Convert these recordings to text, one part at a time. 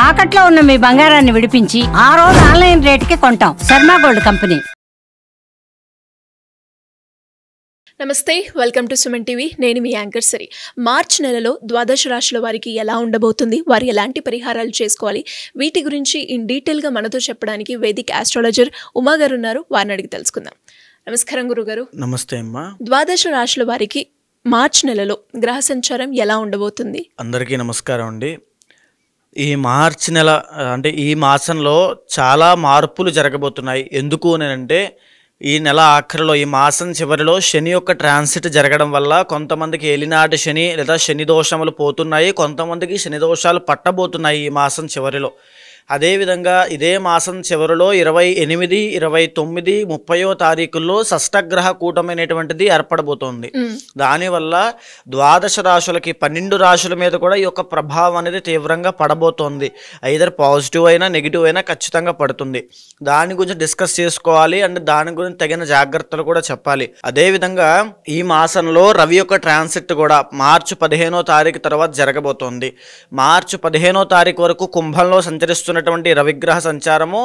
తాకట్లో ఉన్న మీ బంగారాన్ని విడిపించి ఆ రోజు ఆన్లైన్ రేటుకి కొంటాం. Sharma gold company. నమస్తే, వెల్కమ్ టు సుమన్ టీవీ. నేను మీ యాంకర్ సరి. మార్చ్ నెలలో ద్వాదశ రాశుల వారికి ఎలా ఉండబోతుంది, వారు ఎలాంటి పరిహారాలు చేసుకోవాలి, వీటి గురించి ఇన్ డీటెయిల్గా మనతో చెప్పడానికి వేదిక్ ఆస్ట్రాలజర్ ఉమా గారు ఉన్నారు. వారిని అడిగి తెలుసుకుందాం. నమస్కారం గురుగారు. నమస్తే అమ్మా. ద్వాదశ రాశుల వారికి మార్చ్ నెలలో గ్రహ సంచారం ఎలా ఉండబోతుంది? అందరికీ నమస్కారం అండి. ఈ మార్చి నెల అంటే ఈ మాసంలో చాలా మార్పులు జరగబోతున్నాయి. ఎందుకు అంటే ఈ నెల ఆఖరిలో, ఈ మాసం చివరిలో శని యొక్క ట్రాన్సిట్ జరగడం వల్ల కొంతమందికి ఏలినాటి శని లేదా శని దోషములు పోతున్నాయి, కొంతమందికి శని దోషాలు పట్టబోతున్నాయి ఈ మాసం చివరిలో. అదేవిధంగా ఇదే మాసం చివరిలో 28, 29, 30వ తారీఖుల్లో షష్టగ్రహ కూటమైనటువంటిది ఏర్పడబోతోంది. దానివల్ల ద్వాదశ రాశులకి 12 రాశుల మీద కూడా ఈ యొక్క ప్రభావం అనేది తీవ్రంగా పడబోతోంది. ఐదర్ పాజిటివ్ అయినా నెగిటివ్ అయినా ఖచ్చితంగా పడుతుంది. దాని గురించి డిస్కస్ చేసుకోవాలి అండ్ దాని గురించి తగిన జాగ్రత్తలు కూడా చెప్పాలి. అదేవిధంగా ఈ మాసంలో రవి యొక్క ట్రాన్సిట్ కూడా మార్చి 15వ తారీఖు తర్వాత జరగబోతోంది. మార్చి 15వ తారీఖు వరకు కుంభంలో సంచరిస్తున్నటువంటి రవిగ్రహ సంచారము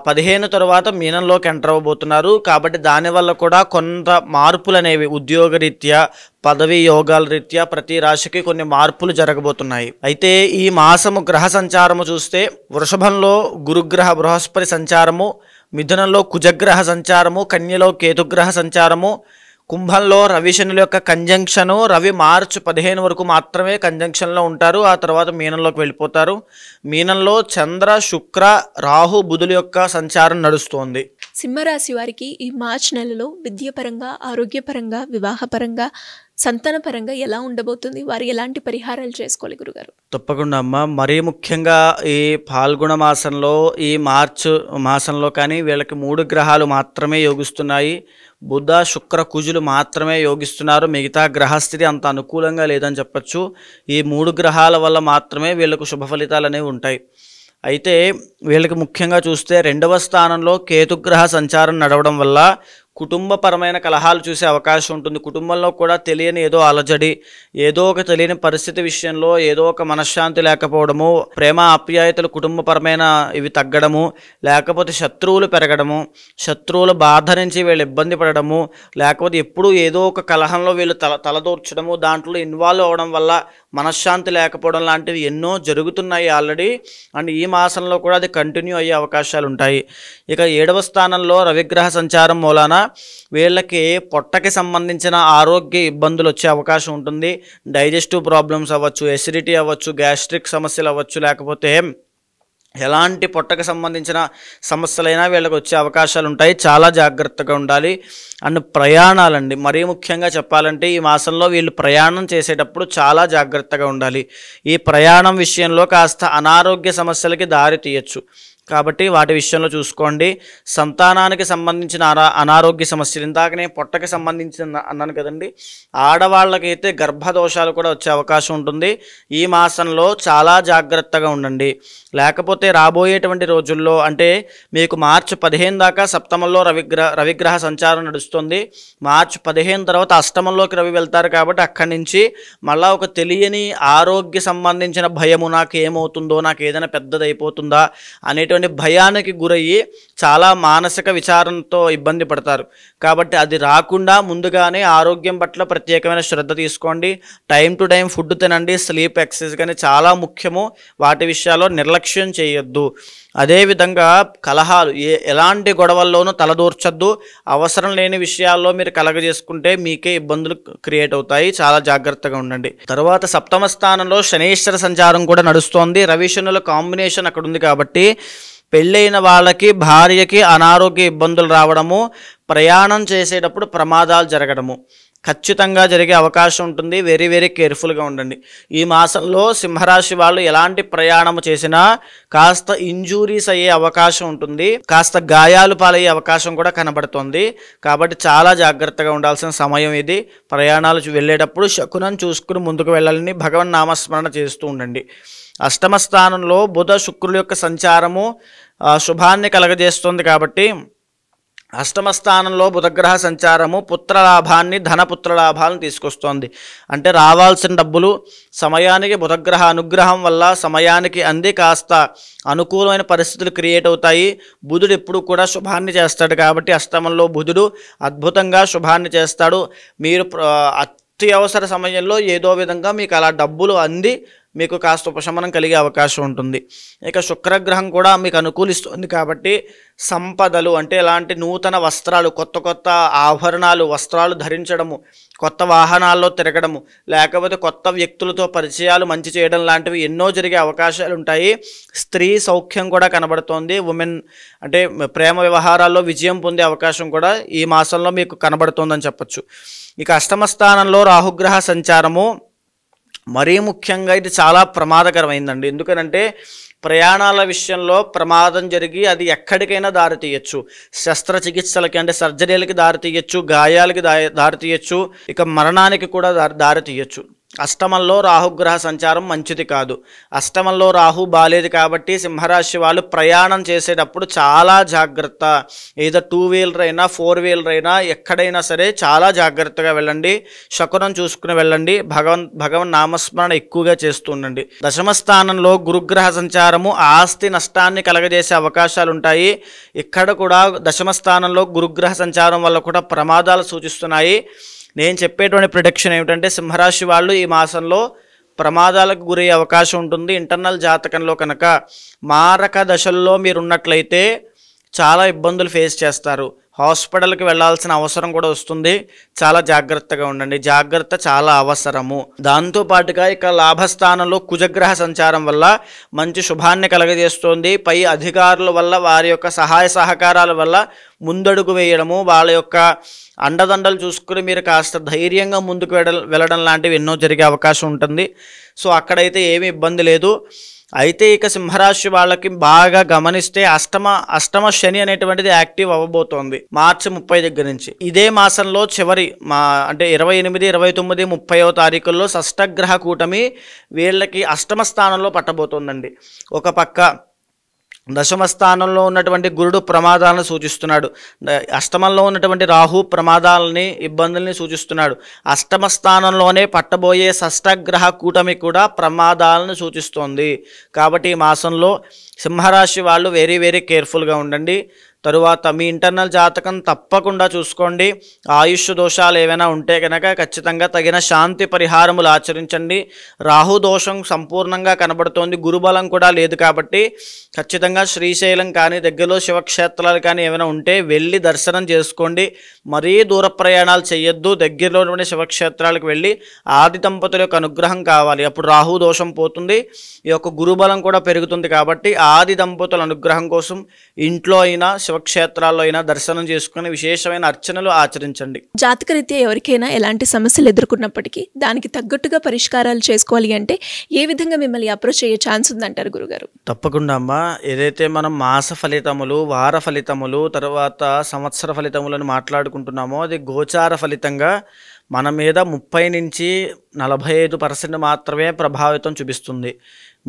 15 తర్వాత మీనంలోకి ఎంటర్ అవ్వబోతున్నారు. కాబట్టి దానివల్ల కూడా కొంత మార్పులు అనేవి ఉద్యోగరీత్యా, పదవి యోగాల రీత్యా ప్రతి రాశికి కొన్ని మార్పులు జరగబోతున్నాయి. అయితే ఈ మాసము గ్రహ సంచారము చూస్తే వృషభంలో గురుగ్రహ బృహస్పతి సంచారము, మిథునంలో కుజగ్రహ సంచారము, కన్యలో కేతుగ్రహ సంచారము, కుంభంలో రవి శనుల యొక్క కంజంక్షను. రవి మార్చి 15 వరకు మాత్రమే కంజంక్షన్లో ఉంటారు, ఆ తర్వాత మీనంలోకి వెళ్ళిపోతారు. మీనంలో చంద్ర, శుక్ర, రాహు, బుధుల యొక్క సంచారం నడుస్తోంది. సింహరాశి వారికి ఈ మార్చ్ నెలలో విద్యాపరంగా, ఆరోగ్యపరంగా, వివాహపరంగా, సంతానపరంగా ఎలా ఉండబోతుంది? వారు ఎలాంటి పరిహారాలు చేసుకోవాలి గురుగారు? తప్పకుండా అమ్మ. మరీ ముఖ్యంగా ఈ పాల్గొన మాసంలో, ఈ మార్చ్ మాసంలో కానీ వీళ్ళకి 3 గ్రహాలు మాత్రమే యోగిస్తున్నాయి. బుధ, శుక్ర, కుజులు మాత్రమే యోగిస్తున్నారు. మిగతా గ్రహస్థితి అంత అనుకూలంగా లేదని చెప్పచ్చు. ఈ 3 గ్రహాల వల్ల మాత్రమే వీళ్ళకు శుభ ఫలితాలు అనేవి ఉంటాయి. అయితే వీళ్ళకి ముఖ్యంగా చూస్తే 2వ స్థానంలో కేతుగ్రహ సంచారం నడవడం వల్ల కుటుంబపరమైన కలహాలు చూసే అవకాశం ఉంటుంది. కుటుంబంలో కూడా తెలియని ఏదో అలజడి, ఏదో ఒక తెలియని పరిస్థితి విషయంలో ఏదో ఒక మనశ్శాంతి లేకపోవడము, ప్రేమ ఆప్యాయతలు కుటుంబపరమైన ఇవి తగ్గడము, లేకపోతే శత్రువులు పెరగడము, శత్రువుల బాధ నుంచి వీళ్ళు ఇబ్బంది పడడము, లేకపోతే ఎప్పుడూ ఏదో ఒక కలహంలో వీళ్ళు తలదూర్చడము, దాంట్లో ఇన్వాల్వ్ అవ్వడం వల్ల మనశ్శాంతి లేకపోవడం లాంటివి ఎన్నో జరుగుతున్నాయి ఆల్రెడీ. అండ్ ఈ మాసంలో కూడా అది కంటిన్యూ అయ్యే అవకాశాలు ఉంటాయి. ఇక 7వ స్థానంలో రవిగ్రహ సంచారం మూలాన వీళ్ళకి పొట్టకి సంబంధించిన ఆరోగ్య ఇబ్బందులు వచ్చే అవకాశం ఉంటుంది. డైజెస్టివ్ ప్రాబ్లమ్స్ అవ్వచ్చు, ఎసిడిటీ అవ్వచ్చు, గ్యాస్ట్రిక్ సమస్యలు అవ్వచ్చు, లేకపోతే ఎలాంటి పొట్టకు సంబంధించిన సమస్యలైనా వీళ్ళకి వచ్చే అవకాశాలు ఉంటాయి. చాలా జాగ్రత్తగా ఉండాలి. అండ్ ప్రయాణాలండి, మరీ ముఖ్యంగా చెప్పాలంటే ఈ మాసంలో వీళ్ళు ప్రయాణం చేసేటప్పుడు చాలా జాగ్రత్తగా ఉండాలి. ఈ ప్రయాణం విషయంలో కాస్త అనారోగ్య సమస్యలకి దారి తీయచ్చు, కాబట్టి వాటి విషయంలో చూసుకోండి. సంతానానికి సంబంధించిన అనారోగ్య సమస్యలు, ఇందాకనే పొట్టకి సంబంధించిన అన్నాను కదండి, ఆడవాళ్ళకైతే గర్భదోషాలు కూడా వచ్చే అవకాశం ఉంటుంది. ఈ మాసంలో చాలా జాగ్రత్తగా ఉండండి. లేకపోతే రాబోయేటువంటి రోజుల్లో, అంటే మీకు మార్చి 15 దాకా సప్తమంలో రవిగ్రహ సంచారం నడుస్తుంది. మార్చి 15 తర్వాత అష్టమంలోకి రవి వెళ్తారు. కాబట్టి అక్కడి నుంచి మళ్ళీ ఒక తెలియని ఆరోగ్య సంబంధించిన భయము, నాకు ఏమవుతుందో, నాకు ఏదైనా పెద్దదైపోతుందా అనేటువంటి భయానికి గురయ్యి చాలా మానసిక విచారంతో ఇబ్బంది పడతారు. కాబట్టి అది రాకుండా ముందుగానే ఆరోగ్యం పట్ల ప్రత్యేకమైన శ్రద్ధ తీసుకోండి. టైం టు టైం ఫుడ్ తినండి, స్లీప్, ఎక్సర్సైజ్ కానీ చాలా ముఖ్యము. వాటి విషయాల్లో నిర్లక్ష్యం చేయొద్దు. అదేవిధంగా కలహాలు, ఎలాంటి గొడవల్లోనూ తలదూర్చొద్దు. అవసరం లేని విషయాల్లో మీరు కలగజేసుకుంటే మీకే ఇబ్బందులు క్రియేట్ అవుతాయి. చాలా జాగ్రత్తగా ఉండండి. తర్వాత 7వ స్థానంలో శనీశ్వర సంచారం కూడా నడుస్తోంది. రవి శనుల కాంబినేషన్ అక్కడ ఉంది కాబట్టి పెళ్ళైన వాళ్ళకి, భార్యకి అనారోగ్య ఇబ్బందులు రావడము, ప్రయాణం చేసేటప్పుడు ప్రమాదాలు జరగడము ఖచ్చితంగా జరిగే అవకాశం ఉంటుంది. వెరీ వెరీ కేర్ఫుల్గా ఉండండి. ఈ మాసంలో సింహరాశి వాళ్ళు ఎలాంటి ప్రయాణం చేసినా కాస్త ఇంజూరీస్ అయ్యే అవకాశం ఉంటుంది, కాస్త గాయాలు పాలయ్యే అవకాశం కూడా కనబడుతుంది. కాబట్టి చాలా జాగ్రత్తగా ఉండాల్సిన సమయం ఇది. ప్రయాణాలు వెళ్ళేటప్పుడు శకునం చూసుకుని ముందుకు వెళ్ళాలని భగవన్ నామస్మరణ చేస్తూ ఉండండి. అష్టమ స్థానంలో బుధ శుక్రుల యొక్క సంచారము శుభాన్ని కలగజేస్తుంది. కాబట్టి అష్టమ స్థానంలో బుధగ్రహ సంచారము పుత్రలాభాన్ని ధనపుత్రలాభాలను తీసుకొస్తోంది. అంటే రావాల్సిన డబ్బులు సమయానికి బుధగ్రహ అనుగ్రహం వల్ల సమయానికి అంది కాస్త అనుకూలమైన పరిస్థితులు క్రియేట్ అవుతాయి. బుధుడు ఎప్పుడు కూడా శుభాన్ని చేస్తాడు కాబట్టి అష్టమంలో బుధుడు అద్భుతంగా శుభాన్ని చేస్తాడు. మీరు అత్యవసర సమయంలో ఏదో విధంగా మీకు అలా డబ్బులు అంది మీకు కాస్త ఉపశమనం కలిగే అవకాశం ఉంటుంది. ఇక శుక్రగ్రహం కూడా మీకు అనుకూలిస్తుంది కాబట్టి సంపదలు అంటే ఎలాంటి నూతన వస్త్రాలు, కొత్త కొత్త ఆభరణాలు, వస్త్రాలు ధరించడము, కొత్త వాహనాల్లో తిరగడము, లేకపోతే కొత్త వ్యక్తులతో పరిచయాలు మంచి చేయడం లాంటివి ఎన్నో జరిగే అవకాశాలు ఉంటాయి. స్త్రీ సౌఖ్యం కూడా కనబడుతోంది. ఉమెన్ అంటే ప్రేమ వ్యవహారాల్లో విజయం పొందే అవకాశం కూడా ఈ మాసంలో మీకు కనబడుతోందని చెప్పచ్చు. ఇక అష్టమ స్థానంలో రాహుగ్రహ సంచారము మరీ ముఖ్యంగా ఇది చాలా ప్రమాదకరమైందండి. ఎందుకనంటే ప్రయాణాల విషయంలో ప్రమాదం జరిగి అది ఎక్కడికైనా దారితీయచ్చు. శస్త్రచికిత్సలకి అంటే సర్జరీలకి దారితీయచ్చు, గాయాలకి దారితీయచ్చు, ఇక మరణానికి కూడా దారితీయచ్చు. అష్టమంలో రాహుగ్రహ సంచారం మంచిది కాదు. అష్టమంలో రాహు బాలేదు కాబట్టి సింహరాశి వాళ్ళు ప్రయాణం చేసేటప్పుడు చాలా జాగ్రత్త. ఏదో 2 వీలర్ అయినా 4 వీలర్ అయినా ఎక్కడైనా సరే చాలా జాగ్రత్తగా వెళ్ళండి. శకునం చూసుకుని వెళ్ళండి. భగవన్ నామస్మరణ ఎక్కువగా చేస్తూ ఉండండి. దశమ స్థానంలో గురుగ్రహ సంచారము ఆస్తి నష్టాన్ని కలగజేసే అవకాశాలు ఉంటాయి. ఇక్కడ కూడా దశమ స్థానంలో గురుగ్రహ సంచారం వల్ల కూడా ప్రమాదాలు సూచిస్తున్నాయి. నేను చెప్పేటువంటి ప్రిడిక్షన్ ఏమిటంటే సింహరాశి వాళ్ళు ఈ మాసంలో ప్రమాదాలకు గురయ్యే అవకాశం ఉంటుంది. ఇంటర్నల్ జాతకంలో కనుక మారక దశల్లో మీరు ఉన్నట్లయితే చాలా ఇబ్బందులు ఫేస్ చేస్తారు. హాస్పిటల్కి వెళ్ళాల్సిన అవసరం కూడా వస్తుంది. చాలా జాగ్రత్తగా ఉండండి. జాగ్రత్త చాలా అవసరము. దాంతోపాటుగా ఇక లాభస్థానంలో కుజగ్రహ సంచారం వల్ల మంచి శుభాన్ని కలగజేస్తోంది. పై అధికారుల వల్ల వారి యొక్క సహాయ సహకారాల వల్ల ముందడుగు వేయడము, వాళ్ళ యొక్క అండదండలు చూసుకుని మీరు కాస్త ధైర్యంగా ముందుకు వెళ్ళడం లాంటివి ఎన్నో జరిగే అవకాశం ఉంటుంది. సో అక్కడైతే ఏమీ ఇబ్బంది లేదు. అయితే ఇక సింహరాశి వాళ్ళకి బాగా గమనిస్తే అష్టమ శని అనేటువంటిది యాక్టివ్ అవ్వబోతోంది మార్చి 30 దగ్గర నుంచి. ఇదే మాసంలో చివరి అంటే 28, 29, 30వ తారీఖుల్లో షష్టగ్రహ కూటమి వీళ్ళకి అష్టమ స్థానంలో పట్టబోతోందండి. ఒక పక్క దశమ స్థానంలో ఉన్నటువంటి గురుడు ప్రమాదాలను సూచిస్తున్నాడు. అష్టమంలో ఉన్నటువంటి రాహు ప్రమాదాలని, ఇబ్బందుల్ని సూచిస్తున్నాడు. అష్టమ స్థానంలోనే పట్టబోయే షష్టగ్రహ కూటమి కూడా ప్రమాదాలను సూచిస్తోంది. కాబట్టి ఈ మాసంలో సింహరాశి వాళ్ళు వెరీ వెరీ కేర్ఫుల్గా ఉండండి. తరువాత మీ ఇంటర్నల్ జాతకం తప్పకుండా చూసుకోండి. ఆయుష్ దోషాలు ఏవైనా ఉంటే కనుక ఖచ్చితంగా తగిన శాంతి పరిహారములు ఆచరించండి. రాహు దోషం సంపూర్ణంగా కనబడుతోంది. గురుబలం కూడా లేదు కాబట్టి ఖచ్చితంగా శ్రీశైలం కానీ దగ్గరలో శివక్షేత్రాలు కానీ ఏమైనా ఉంటే వెళ్ళి దర్శనం చేసుకోండి. మరీ దూర ప్రయాణాలు చేయొద్దు. దగ్గరలో ఉన్న శివక్షేత్రాలకు వెళ్ళి ఆది దంపతుల యొక్క అనుగ్రహం కావాలి. అప్పుడు రాహు దోషం పోతుంది. ఈ యొక్క గురుబలం కూడా పెరుగుతుంది. కాబట్టి ఆది దంపతుల అనుగ్రహం కోసం ఇంట్లో అయినా శివక్షేత్రాల్లో అయినా దర్శనం చేసుకుని విశేషమైన అర్చనలు ఆచరించండి. జాతకరీత్యా ఎవరికైనా ఎలాంటి సమస్యలు ఎదుర్కొన్నప్పటికీ దానికి తగ్గట్టుగా పరిష్కారాలు చేసుకోవాలి అంటే ఏ విధంగా మిమ్మల్ని అప్రోచ్ అయ్యే ఛాన్స్ ఉందంటారు గురుగారు? తప్పకుండా అమ్మా. ఏదైతే మనం మాస ఫలితములు, వార ఫలితములు, తర్వాత సంవత్సర ఫలితములను మాట్లాడుకుంటున్నామో అది గోచార ఫలితంగా మన మీద 30 నుంచి 45% మాత్రమే ప్రభావితం చూపిస్తుంది.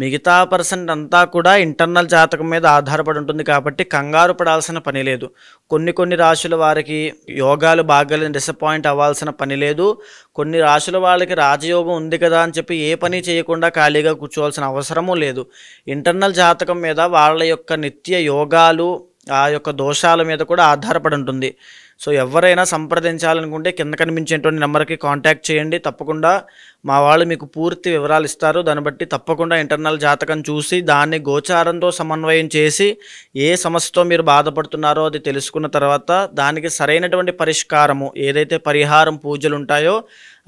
మిగతా % అంతా కూడా ఇంటర్నల్ జాతకం మీద ఆధారపడి ఉంటుంది. కాబట్టి కంగారు పడాల్సిన పని లేదు. కొన్ని రాశుల వారికి యోగాలు బాగాలేని డిసప్పాయింట్ అవ్వాల్సిన పని లేదు. కొన్ని రాశుల వాళ్ళకి రాజయోగం ఉంది కదా అని చెప్పి ఏ పని చేయకుండా ఖాళీగా కూర్చోవాల్సిన అవసరమూ లేదు. ఇంటర్నల్ జాతకం మీద వాళ్ళ యొక్క నిత్య యోగాలు, ఆ యొక్క దోషాల మీద కూడా ఆధారపడి ఉంటుంది. సో ఎవరైనా సంప్రదించాలనుకుంటే కింద కనిపించేటువంటి నెంబర్కి కాంటాక్ట్ చేయండి. తప్పకుండా మా వాళ్ళు మీకు పూర్తి వివరాలు ఇస్తారు. దాన్ని బట్టి తప్పకుండా ఇంటర్నల్ జాతకం చూసి దాన్ని గోచారంతో సమన్వయం చేసి ఏ సమస్యతో మీరు బాధపడుతున్నారో అది తెలుసుకున్న తర్వాత దానికి సరైనటువంటి పరిష్కారము, ఏదైతే పరిహారం పూజలు ఉంటాయో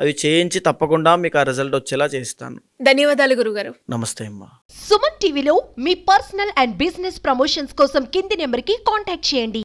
అవి చేయించి తప్పకుండా మీకు ఆ రిజల్ట్ వచ్చేలా చేస్తాను. ధన్యవాదాలు గురుగారు. నమస్తే అమ్మా. సుమన్ టీవీలో మీ పర్సనల్ అండ్ బిజినెస్ ప్రమోషన్స్ కోసం కింది నెంబర్కి కాంటాక్ట్ చేయండి.